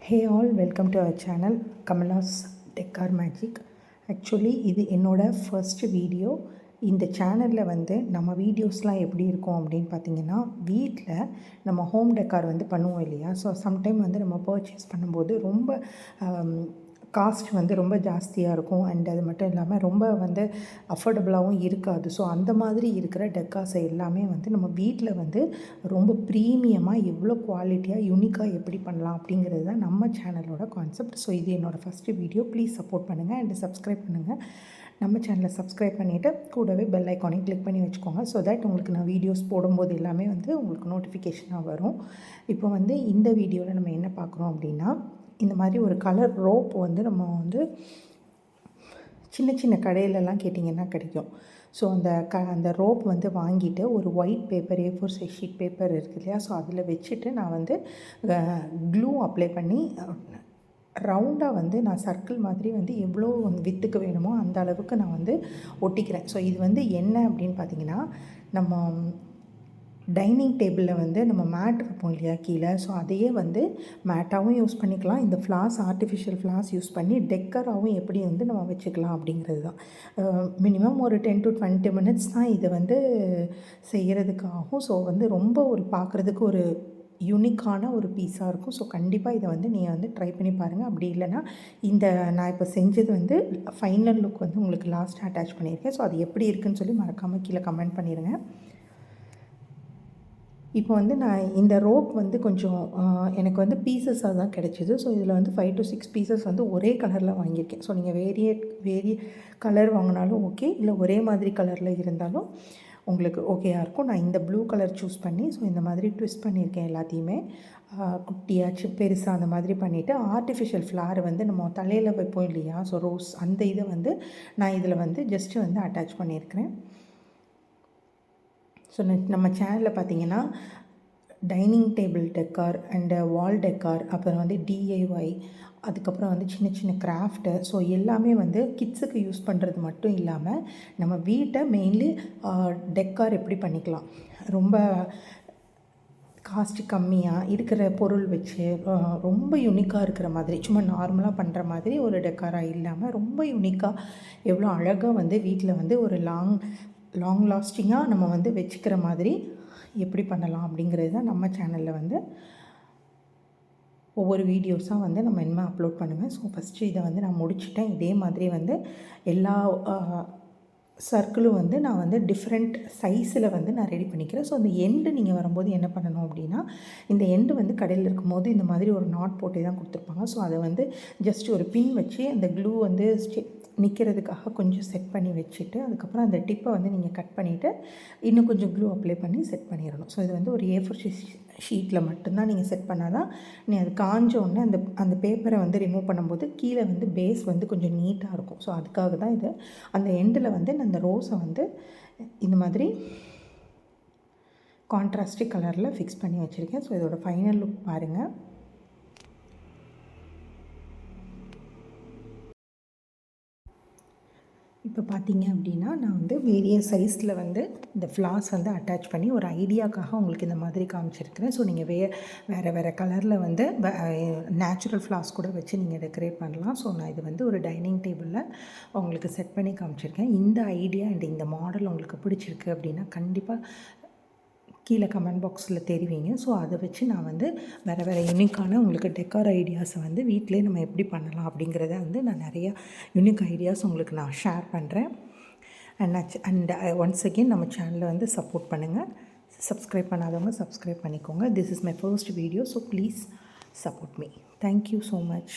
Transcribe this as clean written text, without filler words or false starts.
Hey all, welcome to our channel Kamala's Decor Magic. Actually இது என்னோடய first video. இந்த சேனலில் வந்து நம்ம வீடியோஸ்லாம் எப்படி இருக்கும் அப்படின்னு பார்த்தீங்கன்னா, வீட்டில் நம்ம ஹோம் டெக்கார் வந்து பண்ணுவோம் இல்லையா. ஸோ சம்டைம் வந்து நம்ம பர்ச்சேஸ் பண்ணும்போது ரொம்ப காஸ்ட் வந்து ரொம்ப ஜாஸ்தியாக இருக்கும். அண்ட் அது மட்டும் இல்லாமல் ரொம்ப வந்து அஃபோர்டபுளாகவும் இருக்காது. ஸோ அந்த மாதிரி இருக்கிற டெக்கார்ஸை எல்லாமே வந்து நம்ம வீட்டில் வந்து ரொம்ப ப்ரீமியமாக எவ்வளோ குவாலிட்டியாக யூனிக்காக எப்படி பண்ணலாம் அப்படிங்கிறது தான் நம்ம சேனலோட கான்செப்ட். ஸோ இது என்னோடய ஃபஸ்ட்டு வீடியோ. ப்ளீஸ் சப்போர்ட் பண்ணுங்கள் அண்ட் சப்ஸ்கிரைப் பண்ணுங்கள். நம்ம சேனலை சப்ஸ்கிரைப் பண்ணிவிட்டு கூடவே பெல் ஐக்கானையும் கிளிக் பண்ணி வச்சுக்கோங்க. ஸோ தட் உங்களுக்கு நான் வீடியோஸ் போடும்போது எல்லாமே வந்து உங்களுக்கு நோட்டிஃபிகேஷனாக வரும். இப்போ வந்து இந்த வீடியோவில் நம்ம என்ன பார்க்குறோம் அப்படின்னா, இந்த மாதிரி ஒரு கலர் ரோப் வந்து நம்ம வந்து சின்ன சின்ன கடையிலலாம் கேட்டிங்கன்னா கிடைக்கும். ஸோ அந்த ரோப் வந்து வாங்கிட்டு ஒரு white paper, A4 size sheet paper இருக்குது இல்லையா. ஸோ அதில் வச்சுட்டு நான் வந்து க்ளூ அப்ளை பண்ணி ரவுண்டாக வந்து நான் சர்க்கிள் மாதிரி வந்து எவ்வளோ வித்துக்கு வேணுமோ அந்த அளவுக்கு நான் வந்து ஒட்டிக்கிறேன். ஸோ இது வந்து என்ன அப்படின்னு பார்த்தீங்கன்னா, நம்ம டைனிங் டேபிளில் வந்து நம்ம மேட் வைப்போம் இல்லையா கீழே. ஸோ அதையே வந்து மேட்டாகவும் யூஸ் பண்ணிக்கலாம். இந்த ஃப்ளார்ஸ், ஆர்டிஃபிஷியல் ஃப்ளார்ஸ் யூஸ் பண்ணி டெக்கராகவும் எப்படி வந்து நம்ம வச்சுக்கலாம் அப்படிங்கிறது தான். மினிமம் ஒரு 10 to 20 minutes தான் இதை வந்து செய்கிறதுக்கு ஆகும். ஸோ வந்து ரொம்ப ஒரு பார்க்குறதுக்கு ஒரு யூனிக்கான ஒரு பீஸாக இருக்கும். ஸோ கண்டிப்பாக இதை வந்து நீங்கள் வந்து ட்ரை பண்ணி பாருங்கள். அப்படி இல்லைனா இந்த நான் இப்போ செஞ்சது வந்து ஃபைனல் லுக் வந்து உங்களுக்கு லாஸ்ட்டாக அட்டாச் பண்ணியிருக்கேன். ஸோ அது எப்படி இருக்குதுன்னு சொல்லி மறக்காமல் கீழே கமெண்ட் பண்ணிடுங்க. இப்போ வந்து நான் இந்த ரோப் வந்து கொஞ்சம் எனக்கு வந்து பீசஸாக தான் கிடச்சிது. ஸோ இதில் வந்து 5 to 6 பீசஸ் வந்து ஒரே கலரில் வாங்கியிருக்கேன். ஸோ நீங்கள் வேரிய கலர் வாங்கினாலும் ஓகே, இல்லை ஒரே மாதிரி கலரில் இருந்தாலும் உங்களுக்கு ஓகேயாக இருக்கும். நான் இந்த ப்ளூ கலர் சூஸ் பண்ணி ஸோ இந்த மாதிரி ட்விஸ்ட் பண்ணியிருக்கேன் எல்லாத்தையுமே. குட்டியாச்சு பெருசாக அந்த மாதிரி பண்ணிவிட்டு ஆர்டிஃபிஷியல் ஃப்ளார் வந்து நம்ம தலையில் வைப்போம் இல்லையா. ஸோ ரோஸ் அந்த இதை வந்து நான் இதில் வந்து ஜஸ்ட்டு வந்து அட்டாச் பண்ணியிருக்கிறேன். ஸோ நம்ம சேனலில் பார்த்தீங்கன்னா dining table decor and wall decor, அப்புறம் வந்து DIY, அதுக்கப்புறம் வந்து சின்ன சின்ன கிராஃப்ட்டு, ஸோ எல்லாமே வந்து கிட்ஸுக்கு யூஸ் பண்ணுறது மட்டும் இல்லாமல் நம்ம வீட்டை மெயின்லி டெக்கார் எப்படி பண்ணிக்கலாம், ரொம்ப காஸ்ட்டு கம்மியாக இருக்கிற பொருள் வச்சு ரொம்ப யூனிக்காக இருக்கிற மாதிரி, சும்மா நார்மலாக பண்ணுற மாதிரி ஒரு டெக்காராக இல்லாமல் ரொம்ப யூனிக்காக எவ்வளோ அழகாக வந்து வீட்டில் வந்து ஒரு லாங் லாஸ்டிங்காக நம்ம வந்து வச்சுக்கிற மாதிரி எப்படி பண்ணலாம் அப்படிங்கிறது தான் நம்ம சேனலில் வந்து ஒவ்வொரு வீடியோஸாக வந்து நம்ம இனிமேல் அப்லோட் பண்ணுவேன். ஸோ ஃபஸ்ட்டு இதை வந்து நான் முடிச்சுட்டேன். இதே மாதிரி வந்து எல்லா சர்க்கிளும் வந்து நான் வந்து டிஃப்ரெண்ட் சைஸில் வந்து நான் ரெடி பண்ணிக்கிறேன். ஸோ அந்த எண்டு நீங்கள் வரும்போது என்ன பண்ணணும் அப்படின்னா, இந்த எண்டு வந்து கடையில் இருக்கும்போது இந்த மாதிரி ஒரு நாட் போட்டே தான் கொடுத்துருப்பாங்க. ஸோ அதை வந்து ஜஸ்ட் ஒரு பின் வச்சு அந்த க்ளூ வந்து நிற்கிறதுக்காக கொஞ்சம் செட் பண்ணி வச்சுட்டு, அதுக்கப்புறம் அந்த டிப்பை வந்து நீங்கள் கட் பண்ணிவிட்டு இன்னும் கொஞ்சம் க்ளூ அப்ளை பண்ணி செட் பண்ணிடணும். ஸோ இது வந்து ஒரு A4 ஷீட்டில் மட்டும்தான் நீங்கள் செட் பண்ணால் தான் நீ அது காஞ்ச உடனே அந்த பேப்பரை வந்து ரிமூவ் பண்ணும்போது கீழே வந்து பேஸ் வந்து கொஞ்சம் நீட்டாக இருக்கும். ஸோ அதுக்காக தான் இது. அந்த எண்டில் வந்து நான் அந்த ரோஸை வந்து இந்த மாதிரி கான்ட்ராஸ்டிக் கலரில் ஃபிக்ஸ் பண்ணி வச்சுருக்கேன். ஸோ இதோட ஃபைனல் லுக் பாருங்கள். இப்போ பார்த்தீங்க அப்படின்னா, நான் வந்து வேரியஸ் சைஸில் வந்து இந்த ஃப்ளார்ஸ் வந்து அட்டாச் பண்ணி ஒரு ஐடியாக்காக உங்களுக்கு இந்த மாதிரி காமிச்சிருக்கிறேன். ஸோ நீங்கள் வேறு கலரில் வந்து நேச்சுரல் ஃப்ளார்ஸ் கூட வச்சு நீங்கள் டெக்கரேட் பண்ணலாம். ஸோ நான் இது வந்து ஒரு டைனிங் டேபிளில் உங்களுக்கு செட் பண்ணி காமிச்சிருக்கேன். இந்த ஐடியா அண்ட் இந்த மாடல் உங்களுக்கு பிடிச்சிருக்கு அப்படின்னா கண்டிப்பாக கீழே கமெண்ட் பாக்ஸில் தெரிவிங்க. ஸோ அதை வச்சு நான் வந்து வேறு யூனிக்கான உங்களுக்கு டெக்கார் ஐடியாஸை வந்து வீட்டிலே நம்ம எப்படி பண்ணலாம் அப்படிங்கிறத வந்து நான் நிறையா யூனிக் ஐடியாஸ் உங்களுக்கு நான் ஷேர் பண்ணுறேன். அண்ட் ஒன்ஸ் அகெயின் நம்ம சேனலை வந்து சப்போர்ட் பண்ணுங்கள். சப்ஸ்கிரைப் பண்ணாதவங்க சப்ஸ்கிரைப் பண்ணிக்கோங்க. This is my first video. So please support me. Thank you so much.